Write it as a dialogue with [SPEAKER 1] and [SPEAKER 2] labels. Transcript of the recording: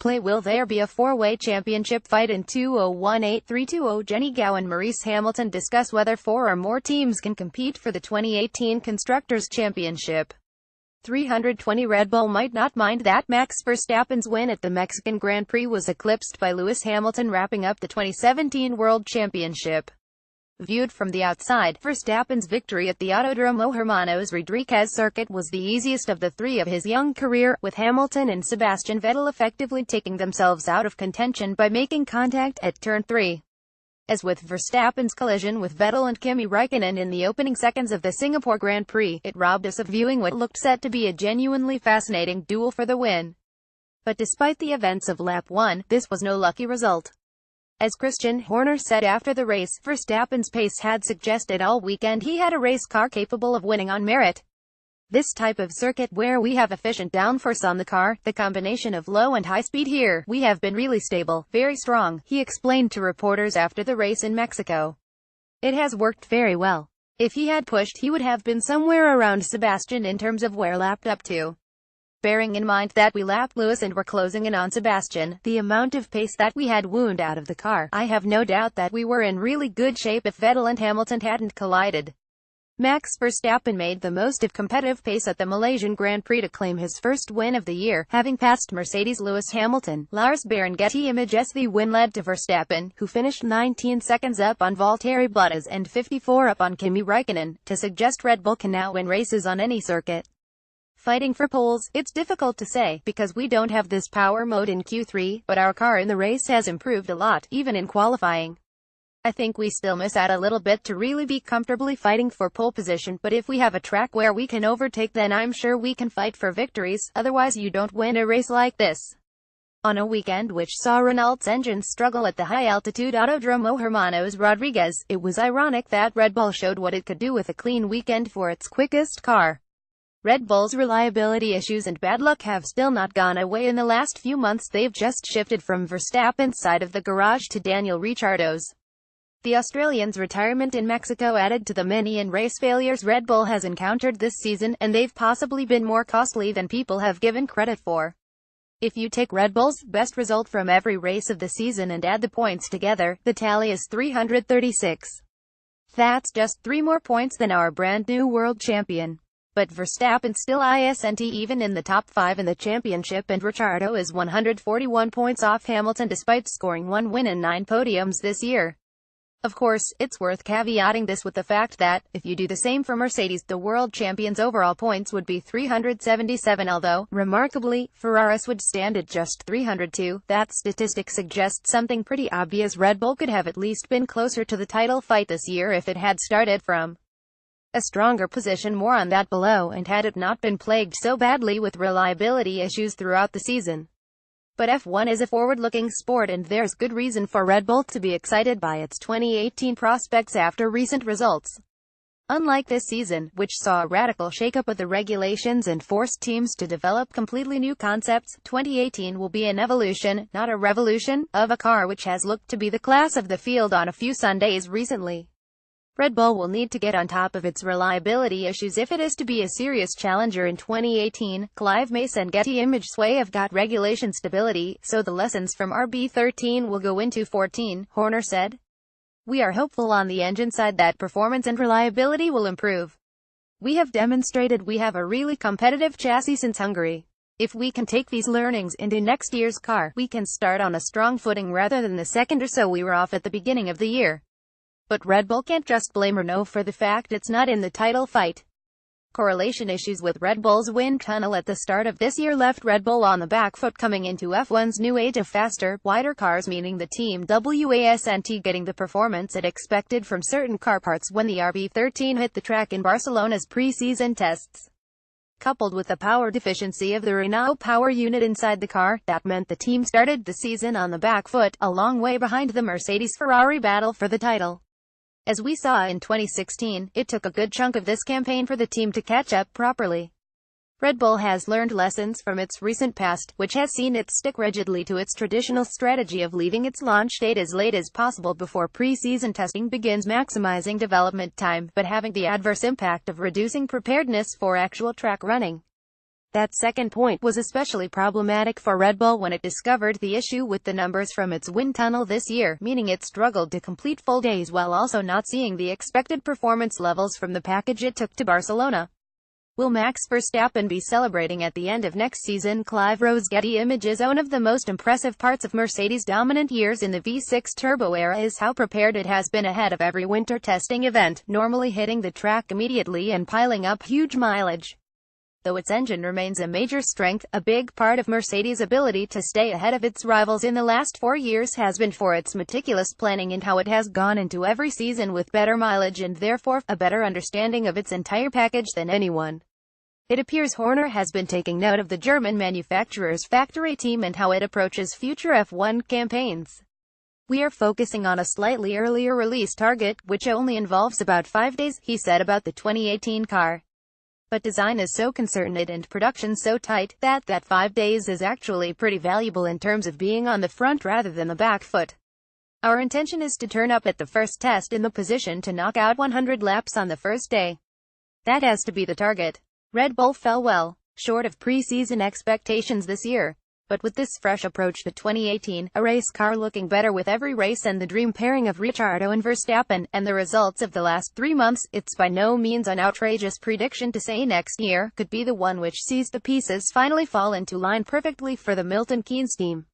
[SPEAKER 1] Play Will there be a four-way championship fight in 2018-320? Jenny Gow and Maurice Hamilton discuss whether 4 or more teams can compete for the 2018 Constructors' Championship. 320 Red Bull might not mind that Max Verstappen's win at the Mexican Grand Prix was eclipsed by Lewis Hamilton wrapping up the 2017 World Championship. Viewed from the outside, Verstappen's victory at the Autodromo Hermanos Rodríguez circuit was the easiest of the 3 of his young career, with Hamilton and Sebastian Vettel effectively taking themselves out of contention by making contact at turn 3. As with Verstappen's collision with Vettel and Kimi Räikkönen in the opening seconds of the Singapore Grand Prix, it robbed us of viewing what looked set to be a genuinely fascinating duel for the win. But despite the events of lap 1, this was no lucky result. As Christian Horner said after the race, Verstappen's pace had suggested all weekend he had a race car capable of winning on merit. This type of circuit where we have efficient downforce on the car, the combination of low and high speed here, we have been really stable, very strong, he explained to reporters after the race in Mexico. It has worked very well. If he had pushed, he would have been somewhere around Sebastian in terms of where lapped up to. Bearing in mind that we lapped Lewis and were closing in on Sebastian, the amount of pace that we had wound out of the car, I have no doubt that we were in really good shape if Vettel and Hamilton hadn't collided. Max Verstappen made the most of competitive pace at the Malaysian Grand Prix to claim his first win of the year, having passed Mercedes' Lewis Hamilton. Lars Getty Image SV win led to Verstappen, who finished 19 seconds up on Valtteri Bottas and 54 up on Kimi Räikkönen, to suggest Red Bull can now win races on any circuit. Fighting for poles, it's difficult to say, because we don't have this power mode in Q3, but our car in the race has improved a lot, even in qualifying. I think we still miss out a little bit to really be comfortably fighting for pole position, but if we have a track where we can overtake, then I'm sure we can fight for victories, otherwise you don't win a race like this. On a weekend which saw Renault's engines struggle at the high-altitude Autodromo Hermanos Rodríguez, it was ironic that Red Bull showed what it could do with a clean weekend for its quickest car. Red Bull's reliability issues and bad luck have still not gone away in the last few months. They've just shifted from Verstappen's side of the garage to Daniel Ricciardo's. The Australian's retirement in Mexico added to the many in-race failures Red Bull has encountered this season, and they've possibly been more costly than people have given credit for. If you take Red Bull's best result from every race of the season and add the points together, the tally is 336. That's just 3 more points than our brand new world champion. But Verstappen still isn't even in the top 5 in the championship, and Ricciardo is 141 points off Hamilton despite scoring 1 win and 9 podiums this year. Of course, it's worth caveating this with the fact that, if you do the same for Mercedes, the world champion's overall points would be 377, although, remarkably, Ferraris would stand at just 302. That statistic suggests something pretty obvious: Red Bull could have at least been closer to the title fight this year if it had started from a stronger position. More on that below, and had it not been plagued so badly with reliability issues throughout the season. But F1 is a forward-looking sport, and there's good reason for Red Bull to be excited by its 2018 prospects after recent results. Unlike this season, which saw a radical shakeup of the regulations and forced teams to develop completely new concepts, 2018 will be an evolution, not a revolution, of a car which has looked to be the class of the field on a few Sundays recently. Red Bull will need to get on top of its reliability issues if it is to be a serious challenger in 2018. Clive Mace and Getty Image Sway have got regulation stability, so the lessons from RB13 will go into 14, Horner said. We are hopeful on the engine side that performance and reliability will improve. We have demonstrated we have a really competitive chassis since Hungary. If we can take these learnings into next year's car, we can start on a strong footing rather than the second or so we were off at the beginning of the year. But Red Bull can't just blame Renault for the fact it's not in the title fight. Correlation issues with Red Bull's wind tunnel at the start of this year left Red Bull on the back foot coming into F1's new age of faster, wider cars, meaning the team wasn't getting the performance it expected from certain car parts when the RB13 hit the track in Barcelona's pre-season tests. Coupled with the power deficiency of the Renault power unit inside the car, that meant the team started the season on the back foot, a long way behind the Mercedes-Ferrari battle for the title. As we saw in 2016, it took a good chunk of this campaign for the team to catch up properly. Red Bull has learned lessons from its recent past, which has seen it stick rigidly to its traditional strategy of leaving its launch date as late as possible before pre-season testing begins, maximizing development time, but having the adverse impact of reducing preparedness for actual track running. That second point was especially problematic for Red Bull when it discovered the issue with the numbers from its wind tunnel this year, meaning it struggled to complete full days while also not seeing the expected performance levels from the package it took to Barcelona. Will Max Verstappen be celebrating at the end of next season? Clive Rose. Getty Images. One of the most impressive parts of Mercedes' dominant years in the V6 turbo era is how prepared it has been ahead of every winter testing event, normally hitting the track immediately and piling up huge mileage. Though its engine remains a major strength, a big part of Mercedes' ability to stay ahead of its rivals in the last 4 years has been for its meticulous planning and how it has gone into every season with better mileage and therefore, a better understanding of its entire package than anyone. It appears Horner has been taking note of the German manufacturer's factory team and how it approaches future F1 campaigns. We are focusing on a slightly earlier release target, which only involves about 5 days, he said about the 2018 car. But design is so concerted and production so tight, that 5 days is actually pretty valuable in terms of being on the front rather than the back foot. Our intention is to turn up at the first test in the position to knock out 100 laps on the first day. That has to be the target. Red Bull fell well short of pre-season expectations this year. But with this fresh approach to 2018, a race car looking better with every race and the dream pairing of Ricciardo and Verstappen, and the results of the last 3 months, it's by no means an outrageous prediction to say next year could be the one which sees the pieces finally fall into line perfectly for the Milton Keynes team.